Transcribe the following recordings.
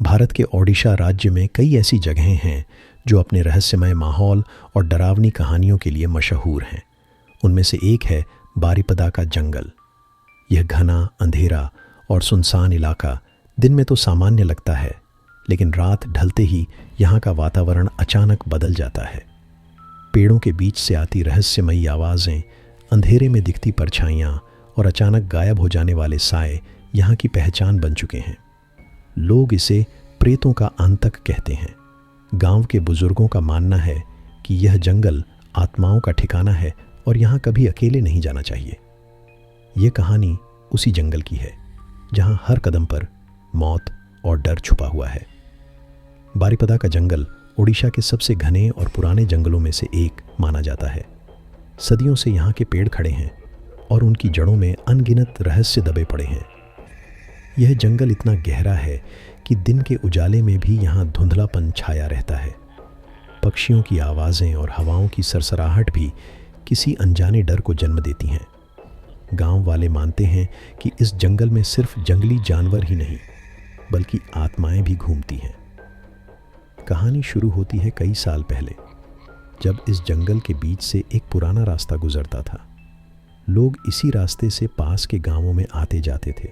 भारत के ओडिशा राज्य में कई ऐसी जगहें हैं जो अपने रहस्यमय माहौल और डरावनी कहानियों के लिए मशहूर हैं। उनमें से एक है बारिपदा का जंगल। यह घना, अंधेरा और सुनसान इलाका दिन में तो सामान्य लगता है, लेकिन रात ढलते ही यहाँ का वातावरण अचानक बदल जाता है। पेड़ों के बीच से आती रहस्यमयी आवाज़ें, अंधेरे में दिखती परछाइयाँ और अचानक गायब हो जाने वाले साए यहाँ की पहचान बन चुके हैं। लोग इसे प्रेतों का आंतक कहते हैं। गांव के बुजुर्गों का मानना है कि यह जंगल आत्माओं का ठिकाना है और यहाँ कभी अकेले नहीं जाना चाहिए। ये कहानी उसी जंगल की है जहाँ हर कदम पर मौत और डर छुपा हुआ है। बारिपदा का जंगल ओडिशा के सबसे घने और पुराने जंगलों में से एक माना जाता है। सदियों से यहाँ के पेड़ खड़े हैं और उनकी जड़ों में अनगिनत रहस्य दबे पड़े हैं। यह जंगल इतना गहरा है कि दिन के उजाले में भी यहाँ धुंधलापन छाया रहता है। पक्षियों की आवाज़ें और हवाओं की सरसराहट भी किसी अनजाने डर को जन्म देती हैं। गांव वाले मानते हैं कि इस जंगल में सिर्फ जंगली जानवर ही नहीं, बल्कि आत्माएं भी घूमती हैं। कहानी शुरू होती है कई साल पहले, जब इस जंगल के बीच से एक पुराना रास्ता गुजरता था। लोग इसी रास्ते से पास के गांवों में आते जाते थे,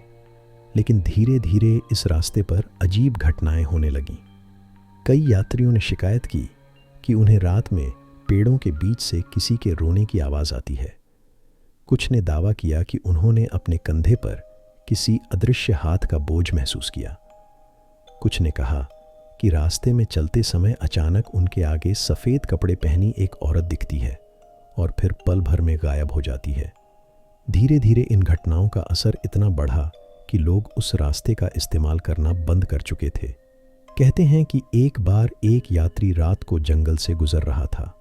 लेकिन धीरे धीरे इस रास्ते पर अजीब घटनाएं होने लगीं। कई यात्रियों ने शिकायत की कि उन्हें रात में पेड़ों के बीच से किसी के रोने की आवाज़ आती है। कुछ ने दावा किया कि उन्होंने अपने कंधे पर किसी अदृश्य हाथ का बोझ महसूस किया। कुछ ने कहा कि रास्ते में चलते समय अचानक उनके आगे सफ़ेद कपड़े पहनी एक औरत दिखती है और फिर पल भर में गायब हो जाती है। धीरे धीरे इन घटनाओं का असर इतना बढ़ा कि लोग उस रास्ते का इस्तेमाल करना बंद कर चुके थे। कहते हैं कि एक बार एक यात्री रात को जंगल से गुजर रहा था।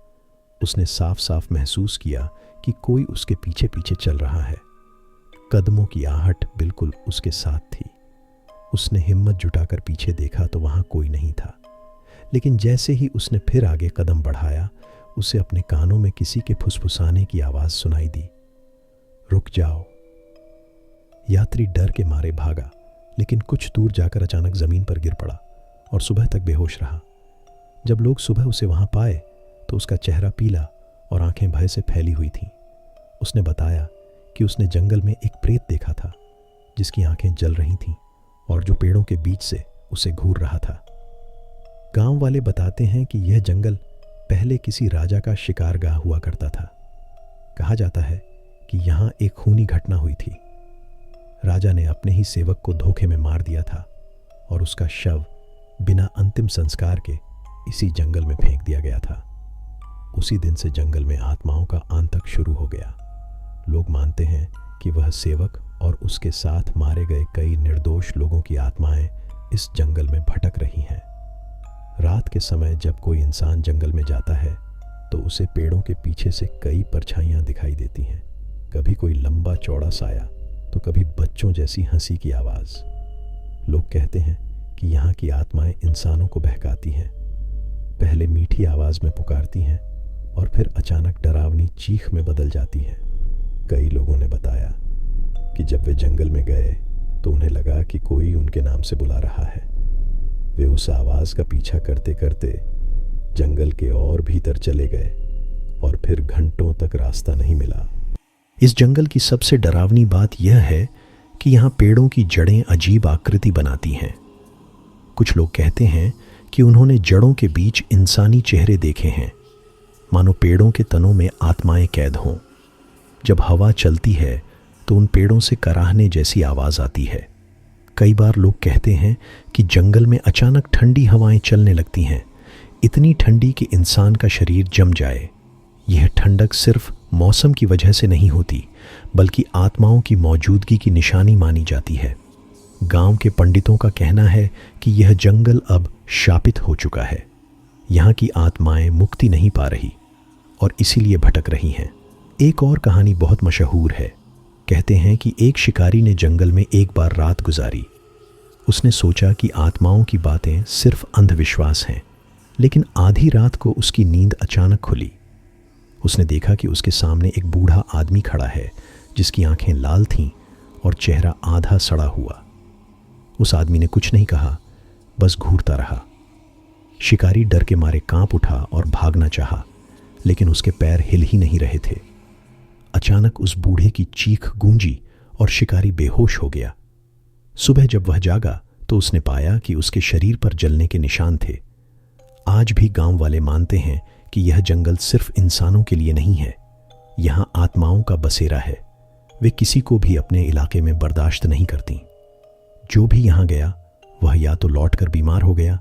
उसने साफ साफ महसूस किया कि कोई उसके पीछे पीछे चल रहा है। कदमों की आहट बिल्कुल उसके साथ थी। उसने हिम्मत जुटाकर पीछे देखा तो वहां कोई नहीं था, लेकिन जैसे ही उसने फिर आगे कदम बढ़ाया, उसे अपने कानों में किसी के फुसफुसाने की आवाज़ सुनाई दी, रुक जाओ। यात्री डर के मारे भागा, लेकिन कुछ दूर जाकर अचानक ज़मीन पर गिर पड़ा और सुबह तक बेहोश रहा। जब लोग सुबह उसे वहां पाए तो उसका चेहरा पीला और आंखें भय से फैली हुई थीं। उसने बताया कि उसने जंगल में एक प्रेत देखा था जिसकी आंखें जल रही थीं और जो पेड़ों के बीच से उसे घूर रहा था। गांव वाले बताते हैं कि यह जंगल पहले किसी राजा का शिकारगाह हुआ करता था। कहा जाता है कि यहाँ एक खूनी घटना हुई थी। राजा ने अपने ही सेवक को धोखे में मार दिया था और उसका शव बिना अंतिम संस्कार के इसी जंगल में फेंक दिया गया था। उसी दिन से जंगल में आत्माओं का आतंक शुरू हो गया। लोग मानते हैं कि वह सेवक और उसके साथ मारे गए कई निर्दोष लोगों की आत्माएं इस जंगल में भटक रही हैं। रात के समय जब कोई इंसान जंगल में जाता है तो उसे पेड़ों के पीछे से कई परछाइयां दिखाई देती हैं। कभी कोई लंबा चौड़ा साया तो कभी बच्चों जैसी हंसी की आवाज़। लोग कहते हैं कि यहाँ की आत्माएं इंसानों को बहकाती हैं। पहले मीठी आवाज़ में पुकारती हैं और फिर अचानक डरावनी चीख में बदल जाती हैं। कई लोगों ने बताया कि जब वे जंगल में गए तो उन्हें लगा कि कोई उनके नाम से बुला रहा है। वे उस आवाज़ का पीछा करते करते जंगल के और भीतर चले गए और फिर घंटों तक रास्ता नहीं मिला। इस जंगल की सबसे डरावनी बात यह है कि यहाँ पेड़ों की जड़ें अजीब आकृति बनाती हैं। कुछ लोग कहते हैं कि उन्होंने जड़ों के बीच इंसानी चेहरे देखे हैं, मानो पेड़ों के तनों में आत्माएं कैद हों। जब हवा चलती है तो उन पेड़ों से कराहने जैसी आवाज़ आती है। कई बार लोग कहते हैं कि जंगल में अचानक ठंडी हवाएं चलने लगती हैं, इतनी ठंडी कि इंसान का शरीर जम जाए। यह ठंडक सिर्फ मौसम की वजह से नहीं होती, बल्कि आत्माओं की मौजूदगी की निशानी मानी जाती है। गांव के पंडितों का कहना है कि यह जंगल अब शापित हो चुका है। यहाँ की आत्माएं मुक्ति नहीं पा रही और इसीलिए भटक रही हैं। एक और कहानी बहुत मशहूर है। कहते हैं कि एक शिकारी ने जंगल में एक बार रात गुजारी। उसने सोचा कि आत्माओं की बातें सिर्फ अंधविश्वास हैं, लेकिन आधी रात को उसकी नींद अचानक खुली। उसने देखा कि उसके सामने एक बूढ़ा आदमी खड़ा है जिसकी आंखें लाल थीं और चेहरा आधा सड़ा हुआ। उस आदमी ने कुछ नहीं कहा, बस घूरता रहा। शिकारी डर के मारे कांप उठा और भागना चाहा, लेकिन उसके पैर हिल ही नहीं रहे थे। अचानक उस बूढ़े की चीख गूंजी और शिकारी बेहोश हो गया। सुबह जब वह जागा तो उसने पाया कि उसके शरीर पर जलने के निशान थे। आज भी गांव वाले मानते हैं कि यह जंगल सिर्फ इंसानों के लिए नहीं है, यहाँ आत्माओं का बसेरा है। वे किसी को भी अपने इलाके में बर्दाश्त नहीं करती। जो भी यहाँ गया वह या तो लौटकर बीमार हो गया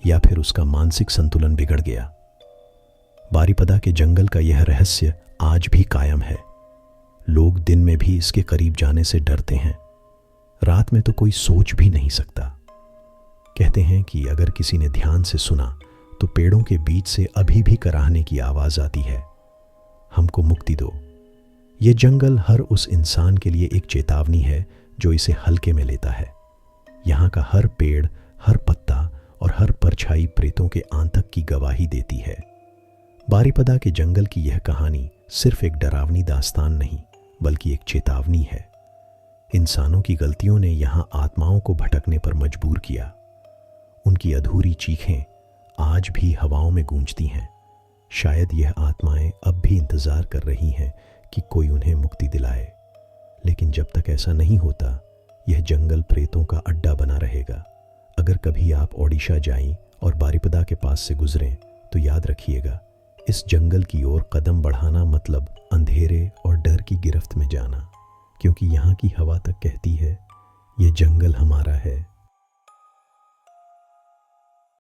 या फिर उसका मानसिक संतुलन बिगड़ गया। बारीपदा के जंगल का यह रहस्य आज भी कायम है। लोग दिन में भी इसके करीब जाने से डरते हैं, रात में तो कोई सोच भी नहीं सकता। कहते हैं कि अगर किसी ने ध्यान से सुना तो पेड़ों के बीच से अभी भी कराहने की आवाज आती है, हमको मुक्ति दो। ये जंगल हर उस इंसान के लिए एक चेतावनी है जो इसे हल्के में लेता है। यहाँ का हर पेड़, हर पत्ता और हर परछाई प्रेतों के आतंक की गवाही देती है। बारीपदा के जंगल की यह कहानी सिर्फ एक डरावनी दास्तान नहीं, बल्कि एक चेतावनी है। इंसानों की गलतियों ने यहाँ आत्माओं को भटकने पर मजबूर किया। उनकी अधूरी चीखें आज भी हवाओं में गूंजती हैं। शायद यह आत्माएं अब भी इंतजार कर रही हैं कि कोई उन्हें मुक्ति दिलाए। लेकिन जब तक ऐसा नहीं होता, यह जंगल प्रेतों का अड्डा बना रहेगा। अगर कभी आप ओडिशा जाएं और बारीपदा के पास से गुजरें तो याद रखिएगा, इस जंगल की ओर कदम बढ़ाना मतलब अंधेरे और डर की गिरफ्त में जाना, क्योंकि यहाँ की हवा तक कहती है, यह जंगल हमारा है,